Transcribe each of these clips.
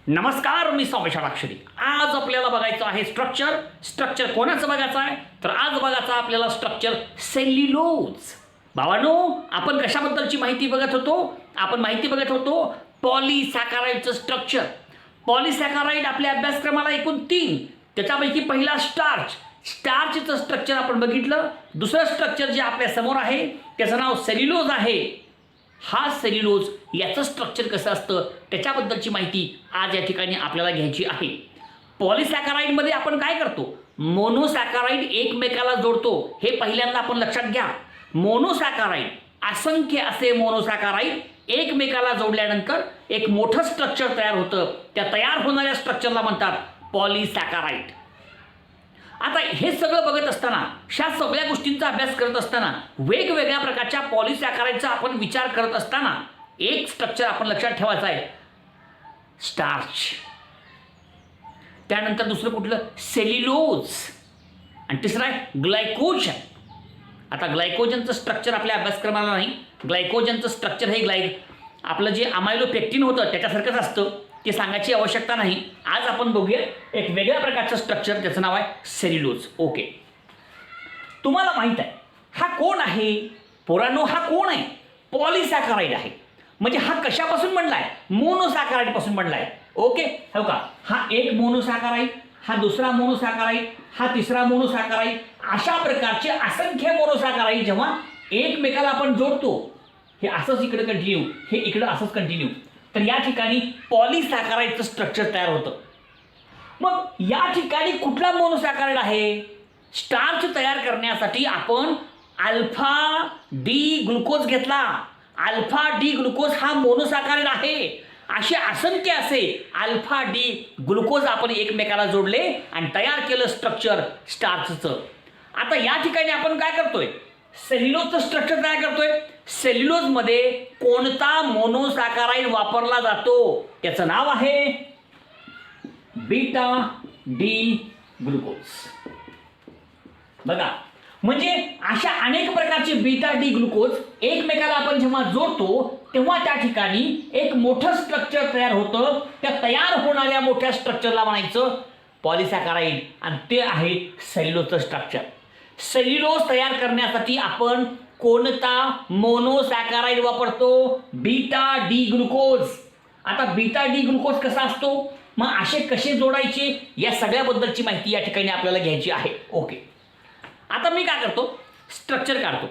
नमस्कार, मी स्वामी षडाक्षरी. आज आपल्याला बघायचं आहे स्ट्रक्चर कोणाचं बघायचं आहे तर आज बघायचं आपल्याला स्ट्रक्चर सेल्युलोज. भावांनो, आपण कशाबद्दलची माहिती बघत होतो? आपण माहिती बघत होतो पॉलीसॅकराइडचं स्ट्रक्चर. पॉलीसॅकराइड आपल्या अभ्यासक्रमाला एकूण 3, त्याच्यापैकी पहिला स्टार्चचं स्ट्रक्चर आपण बघितलं. दुसरं स्ट्रक्चर जे आपल्या समोर आहे त्याचं नाव सेल्युलोज आहे. हा सेल्युलोज याचं स्ट्रक्चर कसं असतं त्याच्याबद्दलची माहिती आज या ठिकाणी आपल्याला घ्यायची आहे. पॉलीसॅकराइडमध्ये आपण काय करतो? मोनोसॅकराइड एकमेकाला जोडतो. हे पहिल्यांदा आपण लक्षात घ्या. मोनोसॅकराइड, असंख्य असे मोनोसॅकराइड एकमेकाला जोडल्यानंतर एक मोठं स्ट्रक्चर तयार होतं. त्या तयार होणाऱ्या स्ट्रक्चरला म्हणतात पॉलीसॅकराइड. आता हे सगळं बघत असताना, ह्या सगळ्या गोष्टींचा अभ्यास करत असताना, वेगवेगळ्या प्रकारच्या पॉलीसॅकराइडचा आपण विचार करत असताना एक स्ट्रक्चर आपण लक्षात ठेवायचं आहे, स्टार्च. त्यानंतर दुसरं कुठलं? सेल्युलोज. आणि तिसरं आहे ग्लायकोजन. आता ग्लायकोजनचं स्ट्रक्चर आपल्या अभ्यासक्रमाला नाही. ग्लायकोजनचं स्ट्रक्चर हे आपलं जे अमायलोपेक्टिन होतं त्याच्यासारखंच असतं, ते सांगायची आवश्यकता नाही. आज आपण बघूया एक वेगळ्या प्रकारचं स्ट्रक्चर, त्याचं नाव आहे सेल्युलोज. ओके, तुम्हाला माहीत आहे हा कोण आहे? पोरांनो, हा कोण आहे? पॉलीसॅकराइड आहे. म्हणजे हा कशापासून बनला आहे? मोनोसॅकराइड पासून बनला आहे. ओके, हो का? हा एक मोनोसॅकराइड, हा दुसरा मोनोसॅकराइड, हा तिसरा मोनोसॅकराइड, अशा प्रकारचे असंख्य मोनोसॅकराइड जेव्हा एकमेकाला आपण जोडतो, हे असंच इकडे कंटिन्यू, हे इकडं असंच कंटिन्यू, तर या ठिकाणी पॉलीसॅकराइडचं स्ट्रक्चर तयार होतं. मग या ठिकाणी कुठला मोनोसॅकराइड आहे? स्टार्च तयार करण्यासाठी आपण अल्फा डी ग्लुकोज घेतला. अल्फा डी ग्लुकोज हा मोनोसॅकराइड आहे. असे असंख्य असे अल्फा डी ग्लुकोज आपण एकमेकाला जोडले आणि तयार केलं स्ट्रक्चर स्टार्चचं. आता या ठिकाणी आपण काय करतोय? सेल्युलोजचं स्ट्रक्चर तयार करतोय. सेल्युलोजमध्ये कोणता मोनोसॅकराइड वापरला जातो? त्याचं नाव आहे बीटा डी ग्लुकोज. बघा, म्हणजे अशा अनेक प्रकारचे बीटा डी ग्लुकोज एकमेकाला आपण जेव्हा जोडतो तेव्हा त्या ठिकाणी एक मोठं स्ट्रक्चर तयार होतं. त्या तयार होणाऱ्या मोठ्या स्ट्रक्चरला म्हणायचं पॉलीसॅकराइड, आणि ते आहे सेल्युलोजचं स्ट्रक्चर. सेल्युलोज तयार करण्यासाठी आपण कोणता मोनोसॅकराइड वापरतो? Beta D glucose. आता बीटा डी ग्लुकोज कसा असतो, मग असे कसे जोडायचे, या सगळ्याबद्दलची माहिती या ठिकाणी आपल्याला घ्यायची आहे. ओके, आता मी काय करतो? स्ट्रक्चर काढतो.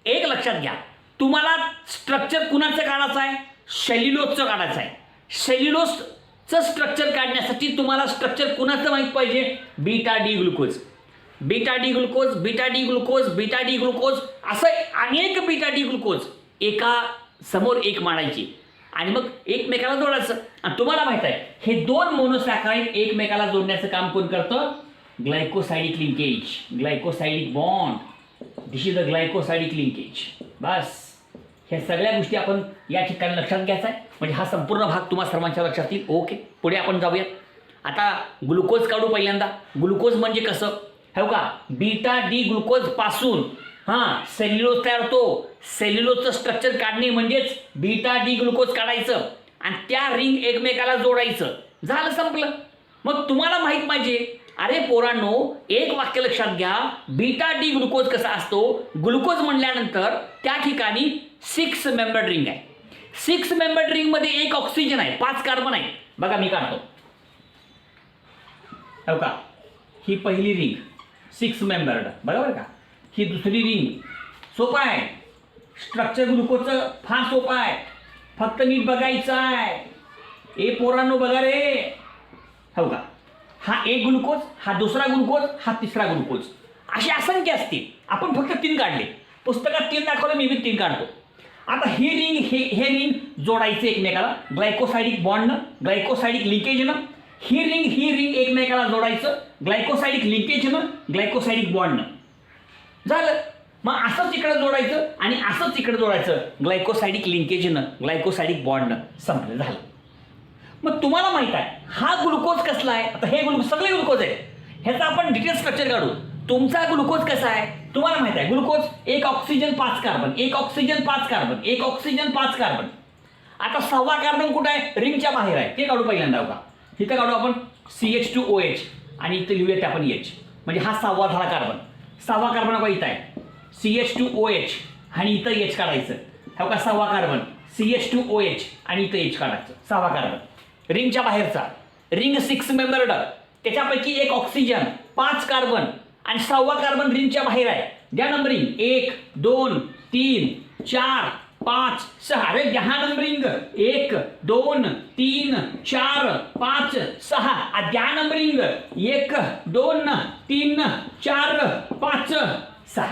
एक लक्षात घ्या, तुम्हाला स्ट्रक्चर कुणाचं काढायचं आहे? सेल्युलोजचं काढायचं आहे. सेल्युलोजचं स्ट्रक्चर काढण्यासाठी तुम्हाला स्ट्रक्चर कुणाचं माहीत पाहिजे? Beta D glucose. Beta D glucose, beta D glucose, beta D glucose, असं अनेक बीटा डी ग्लुकोज एका समोर एक मांडायची आणि मग एकमेकाला जोडायचं. आणि तुम्हाला माहित आहे हे दोन मोनोसॅकराइड एकमेकाला जोडण्याचं काम कोण करतं? Glycosidic linkage, glycosidic bond. This is the glycosidic linkage. बस, ह्या सगळ्या गोष्टी आपण या ठिकाणी लक्षात घ्यायचा आहे, म्हणजे हा संपूर्ण भाग तुम्हा सर्वांच्या लक्षात येईल. ओके, पुढे आपण जाऊयात. आता ग्लुकोज काढू. पहिल्यांदा ग्लुकोज म्हणजे कसं? हो का? बीटा डी ग्लुकोज पासून सेल्युलोज तयार होतो. सेल्युलोजचं स्ट्रक्चर काढणे म्हणजेच बीटा डी ग्लुकोज काढायचं आणि त्या रिंग एकमेकाला जोडायचं. झालं, संपलं. मग तुम्हाला माहीत पाहिजे, अरे पोरांनो, एक वाक्य लक्षात घ्या. बीटा डी ग्लुकोज कसा असतो? ग्लुकोज म्हणल्यानंतर त्या ठिकाणी 6 मेंबर्ड रिंग आहे. 6 मेंबर्ड रिंगमध्ये एक ऑक्सिजन आहे, 5 कार्बन आहे. बघा, मी काढतो. हो का? ही पहिली रिंग 6 मेंबर्ड, बरोबर का? ही दुसरी रिंग. सोपं आहे स्ट्रक्चर ग्लुकोजचं, फार सोपं आहे. फक्त नीट बघायचं आहे. ए पोरांनो, बघा रे. हो का? हा एक ग्लुकोज, हा दुसरा ग्लुकोज, हा तिसरा ग्लुकोज, असे असंख्य असतील. आपण फक्त 3 काढले. पुस्तकात 3 दाखवले, मी 3 काढतो. आता ही रिंग हे रिंग जोडायचे एकमेकाला ग्लायकोसाइडिक बॉन्डनं, ग्लायकोसाइडिक लिंकेजनं. ही रिंग एकमेकाला जोडायचं ग्लायकोसाइडिक लिंकेजनं, ग्लायकोसाइडिक बॉन्डनं. झालं. मग असंच इकडे जोडायचं आणि असंच इकडे जोडायचं ग्लायकोसाइडिक लिंकेजनं, ग्लायकोसाइडिक बॉन्डनं. संपलं, झालं. मग तुम्हाला माहित आहे हा ग्लुकोज कसला आहे? आता हे ग्लुकोज सगळे ग्लुकोज आहे. ह्याचा आपण डिटेल स्ट्रक्चर काढू. तुमचा ग्लुकोज कसा आहे तुम्हाला माहित आहे? ग्लुकोज, एक ऑक्सिजन 5 कार्बन, एक ऑक्सिजन 5 कार्बन, एक ऑक्सिजन 5 कार्बन. आता 6वा कार्बन कुठं आहे? रिंगच्या बाहेर आहे. ते काढू पहिल्यांदा. का इथं काढू आपण CH2OH आणि इथं लिहूयात आपण H, म्हणजे हा 6वा झाला कार्बन. 6वा कार्बन आपण इथं आहे CH2OH आणि इथं H काढायचं. हा का 6वा कार्बन CH2OH आणि इथं H काढायचं. 6वा कार्बन रिंगच्या बाहेरचा, रिंग 6 मेंबर्ड, त्याच्यापैकी एक ऑक्सिजन, 5 कार्बन आणि 6वा कार्बन रिंगच्या बाहेर आहे. द्या नंबरिंग 1 2 3 4 5 6. अरे द्या नंबरिंग 1 2 3 4 5 6. द्या नंबरिंग 1 2 3 4 5 6.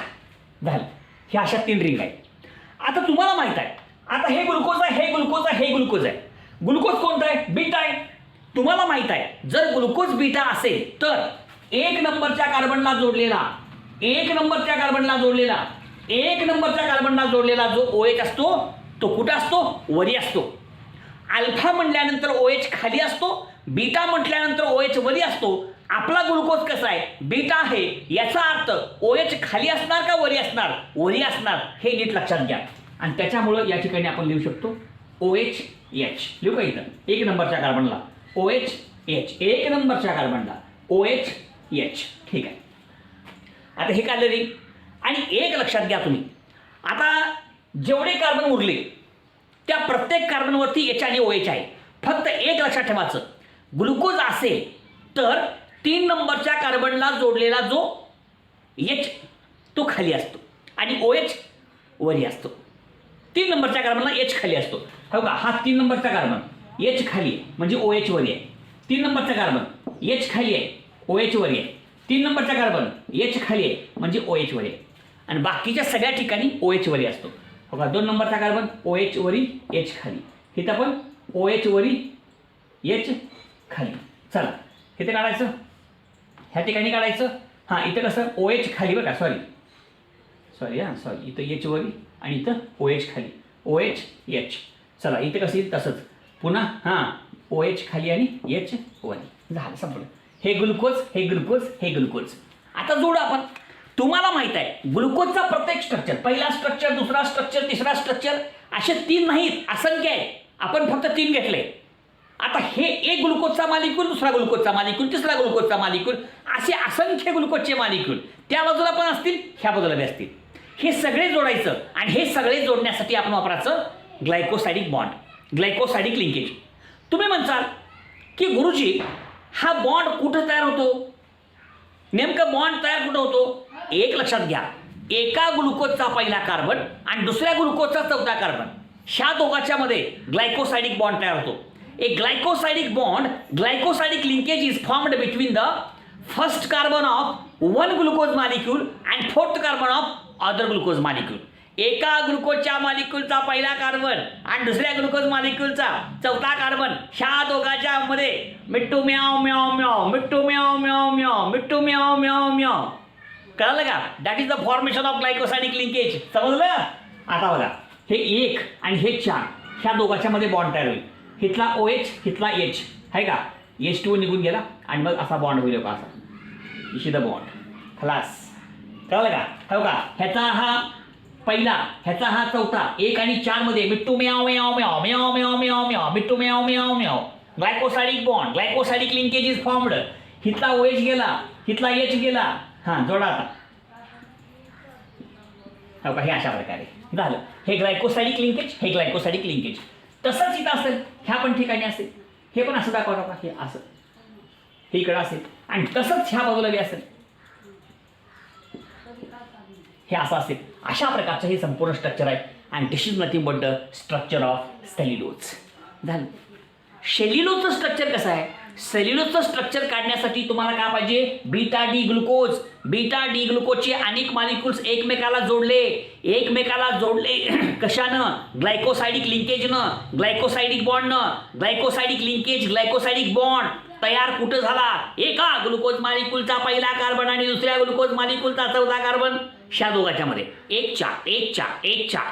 झालं. हे अशा 3 रिंग आहेत. आता तुम्हाला माहित आहे, आता हे ग्लुकोज आहे, हे ग्लुकोज आहे, हे ग्लुकोज आहे. ग्लुकोज कोणता आहे? बीटा आहे. तुम्हाला माहित आहे जर ग्लुकोज बीटा असेल तर 1 नंबरच्या कार्बनला जोडलेला 1 नंबरच्या कार्बनला जोडलेला 1 नंबरच्या कार्बनला जोडलेला जो OH असतो तो कुठं असतो? वरी असतो. अल्फा म्हटल्यानंतर OH खाली असतो, बीटा म्हटल्यानंतर OH वरी असतो. आपला ग्लुकोज कसा आहे? बीटा आहे. याचा अर्थ OH खाली असणार का वरी असणार? वरी असणार. हे नीट लक्षात घ्या. आणि त्याच्यामुळं या ठिकाणी आपण लिहू शकतो OH H. लिहू का इथं 1 नंबरच्या कार्बनला OH H, 1 नंबरच्या कार्बनला OH H. ठीक आहे. आता हे काढलं रिंग. आणि एक लक्षात घ्या तुम्ही, आता जेवढे कार्बन उरले त्या प्रत्येक कार्बनवरती H आणि OH आहे. फक्त एक लक्षात ठेवायचं, ग्लुकोज असेल तर 3 नंबरच्या कार्बनला जोडलेला जो H तो खाली असतो आणि OH वरी असतो. 3 नंबरच्या कार्बनला H खाली असतो. हो का? हा 3 नंबरचा कार्बन H खाली आहे म्हणजे OH वरी आहे. 3 नंबरचा कार्बन H खाली आहे, OH वरी आहे. 3 नंबरचा कार्बन H खाली आहे म्हणजे OH वरी आहे. आणि बाकीच्या सगळ्या ठिकाणी OH वरी असतो. हो का? 2 नंबरचा कार्बन OH वरी H खाली. इथं पण OH वरी H खाली. चला इथे काढायचं, ह्या ठिकाणी काढायचं. हां इथं कसं OH खाली बघा, सॉरी इथं H वरी आणि इथं OH खाली, OH H. चला इथे कसं येईल तसंच पुन्हा. हां OH खाली आणि H वरी. झालं, संपलं. हे ग्लुकोज, हे ग्लुकोज, हे ग्लुकोज. आता जोडू आपण. तुम्हाला माहित आहे ग्लुकोजचा प्रत्येक स्ट्रक्चर, पहिला स्ट्रक्चर, दुसरा स्ट्रक्चर, तिसरा स्ट्रक्चर, असे 3 नाहीत, असंख्य आहे. आपण फक्त 3 घेतले. आता हे एक ग्लुकोजचा मालिक्यूल, दुसरा ग्लुकोजचा मालिक्यूल, तिसरा ग्लुकोजचा मालिक्यूल, असे असंख्य ग्लुकोजचे मालिक्यूल त्या बाजूला पण असतील, ह्या बाजूला बी असतील. हे सगळे जोडायचं आणि हे सगळे जोडण्यासाठी आपण वापरायचं ग्लायकोसायडिक बॉन्ड, ग्लायकोसायडिक लिंकेज. तुम्ही म्हणसाल की गुरुजी हा बॉन्ड कुठं तयार होतो? नेमकं बॉन्ड तयार कुठं होतो? एक लक्षात घ्या, एका ग्लुकोजचा पहिला कार्बन आणि दुसऱ्या ग्लुकोजचा चौथा कार्बन, ह्या दोघांच्या मध्ये ग्लायकोसायडिक बॉन्ड तयार होतो. A glycosidic bond, glycosidic linkage is formed between the first carbon of one glucose molecule and fourth carbon of other glucose molecule. एका ग्लुकोजच्या मॉलिक्यूलचा पहिला कार्बन आणि दुसऱ्या ग्लुकोज मॉलिक्यूलचा चौथा कार्बन, ह्या दोघांच्या मध्ये मिट्टू म्याव म्याव म्याव, मिट्टू म्याव म्याव म्याव, मिट्टू म्याव म्याव म्याव. कळलं का? That is the formation of glycosidic linkage. समजलं? आता बघा, हे 1 आणि हे 4, ह्या दोघांच्या मध्ये बॉन्ड तयार होईल. हिथला OH, हिथला H आहे का? H2 निघून गेला आणि मग असा बॉन्ड होईल का? असा इशी द बॉन्ड. खलास. कळलं का? हो का? ह्याचा हा पहिला, ह्याचा हा चौथा, 1 आणि 4 मध्ये मिट्टू म्याव म्याव म्याव म्याव म्याव म्याव म्याव, मिट्टू म्याव म्याव म्याव. Glycosidic bond, glycosidic linkage is formed. हिथला OH गेला, हिथला H गेला. हां जोडा आता. हो का? हे अशा प्रकारे झालं. हे ग्लायकोसायडिक लिंकेज, हे ग्लायकोसायडिक लिंकेज. तसंच इथं असेल, ह्या पण ठिकाणी असेल. हे पण असं दाखवा का? हे असं, हे इकडं असेल आणि तसंच ह्या बाजूला बी असेल, हे असं असेल. अशा प्रकारचं हे संपूर्ण स्ट्रक्चर आहे. And this is nothing but the structure of cellulose. झालं. सेल्युलोजचं स्ट्रक्चर कसं आहे? सेल्युलोजचं स्ट्रक्चर काढण्यासाठी तुम्हाला काय पाहिजे? Beta D glucose. Beta D ग्लुकोजचे अनेक मॉलिक्युल्स एकमेकाला जोडले कशानं? ग्लायकोसायडिक लिंकेजनं, ग्लायकोसायडिक बॉन्डनं. ग्लायकोसायडिक लिंकेज, ग्लायकोसायडिक बॉन्ड तयार कुठं झाला? एका ग्लुकोज मॉलिक्यूलचा पहिला कार्बन आणि दुसऱ्या ग्लुकोज मॉलिक्यूलचा चौथा कार्बन, ह्या दोघांच्या मध्ये 1 4 1 4 1 4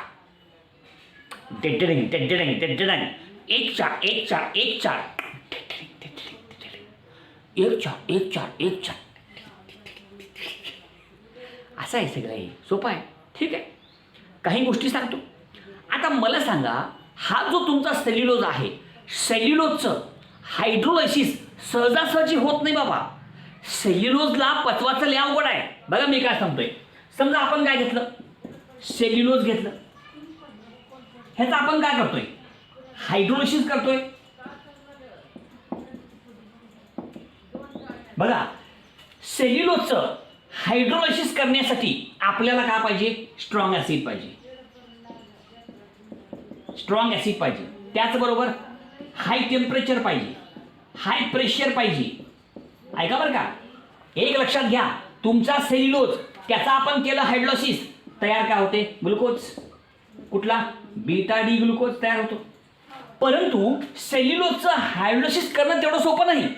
टेडडंग टेडडंग टेडडंग 1 4 1 4 1 4 1 4 1 4 1 4. असं आहे सगळं. हे सोपं आहे. ठीक आहे. काही गोष्टी सांगतो. आता मला सांगा, हा जो तुमचा सेल्युलोज आहे, सेल्युलोजचं हायड्रोलायसिस सहजासहजी होत नाही बाबा. सेल्युलोजला पचवायचं लय अवघड आहे. बघा मी काय सांगतोय, समजा आपण काय घेतलं, सेल्युलोज घेतलं, ह्याचं आपण काय करतोय, हायड्रोलिसिस करतोय. बघा, सेल्युलोजचं हायड्रोलिसिस करण्यासाठी आपल्याला काय पाहिजे, स्ट्रॉंग ॲसिड पाहिजे, स्ट्रॉंग ॲसिड पाहिजे. त्याचबरोबर हाय टेम्परेचर पाहिजे, हाय प्रेशर पाहिजे. ऐका बरं का, एक लक्षात घ्या, तुमचा सेल्युलोज त्याचा आपण केलं हायड्रोलिसिस, तयार काय होते, ग्लुकोज. कुठला, बीटा डी ग्लुकोज तयार होतो. परंतु सेल्युलोजचं हायड्रोलिसिस करणं तेवढं सोपं नाही.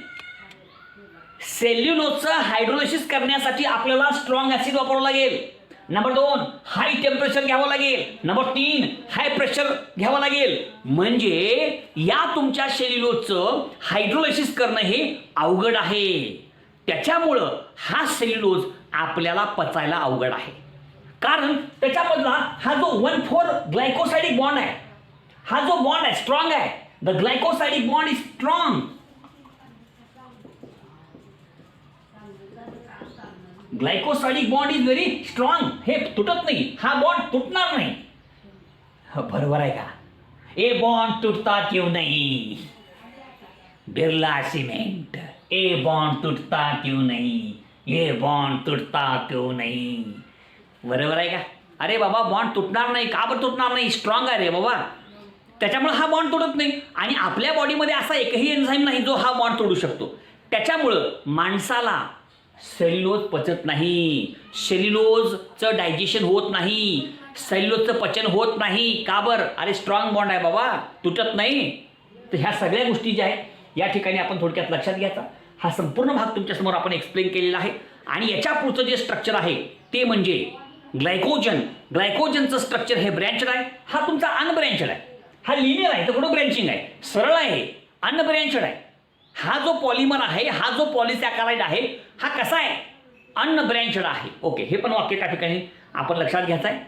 सेल्युलोजचं हायड्रोलिसिस करण्यासाठी आपल्याला स्ट्रॉंग ॲसिड वापरावं लागेल. नंबर 2 हाय टेम्परेचर घ्यावं लागेल. नंबर 3 हाय प्रेशर घ्यावं लागेल. म्हणजे या तुमच्या सेल्युलोजचं हायड्रोलिसिस करणं हे अवघड आहे. त्याच्यामुळं हा सेल्युलोज आपल्याला पचायला अवघड आहे. कारण त्याच्यामधला हा जो 1,4 ग्लायकोसाइडिक बॉन्ड आहे, हा जो बॉन्ड आहे स्ट्रॉंग आहे. The glycosidic bond is strong. Glycosidic bond is very strong. हे तुटत नाही, हा बॉन्ड तुटणार नाही. बरोबर आहे का. ए बॉन्ड टूटता क्यों नहीं, बिरला सिमेंट. ए बॉन्ड टूटता क्यों नहीं, ये बॉन्ड टूटता क्यों नहीं. बरोबर आहे का. अरे बाबा, बॉन्ड तुटणार नाही. का बरं तुटणार नाही, स्ट्रॉंग आहे रे बाबा. त्याच्यामुळे हा बॉन्ड तुटत नाही. आणि आपल्या बॉडीमध्ये असा एकही एन्झाईम नाही जो हा बॉन्ड तोडू शकतो. त्याच्यामुळं माणसाला सेल्युलोज पचत नाही, सेल्युलोजचं डायजेशन होत नाही, सेल्युलोजचं पचन होत नाही. का बरं, अरे स्ट्रॉंग बॉन्ड आहे बाबा, तुटत नाही. तर ह्या सगळ्या गोष्टी ज्या आहेत या ठिकाणी आपण थोडक्यात लक्षात घ्यायचा. हा संपूर्ण भाग तुमच्यासमोर आपण एक्सप्लेन केलेला आहे. आणि याच्या पुढचं जे स्ट्रक्चर आहे ते म्हणजे ग्लायकोजन. ग्लायकोजनचं स्ट्रक्चर हे ब्रँचड आहे. हा तुमचा अनब्रँचड आहे. हा लिनियर आहे, तर कुठं ब्रँचिंग आहे, सरळ आहे, अनब्रँचड आहे. हा जो पॉलिमर आहे, हा जो पॉलिसॅकराइड आहे, हा कसा आहे, अनब्रँचड आहे. ओके, हे पण वाक्य त्या ठिकाणी आपण लक्षात घ्यायचं आहे.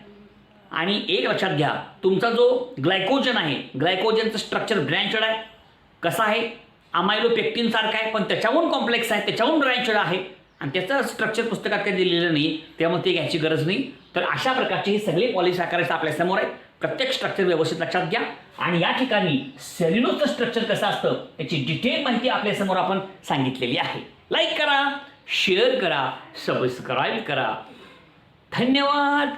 आणि एक लक्षात घ्या, तुमचा जो ग्लायकोजन आहे, ग्लायकोजनचं स्ट्रक्चर ब्रँचड आहे. कसं आहे, अमायलोपेक्टिन सारखं आहे, पण त्याच्याहून कॉम्प्लेक्स आहे, त्याच्याहून ब्रँचड आहे. आणि त्याचं स्ट्रक्चर पुस्तकात काही दिलेलं नाही, त्यामुळे ते घ्यायची गरज नाही. तर अशा प्रकारचे हे सगळे पॉलिसॅकराइड्स आपल्यासमोर आहे. प्रत्येक स्ट्रक्चर व्यवस्थित लक्षात घ्या. आणि या ठिकाणी सेल्युलोजचं स्ट्रक्चर कसं असतं याची डिटेल माहिती आपल्यासमोर आपण सांगितलेली आहे. लाईक करा, शेअर करा, सबस्क्राईब करा. धन्यवाद.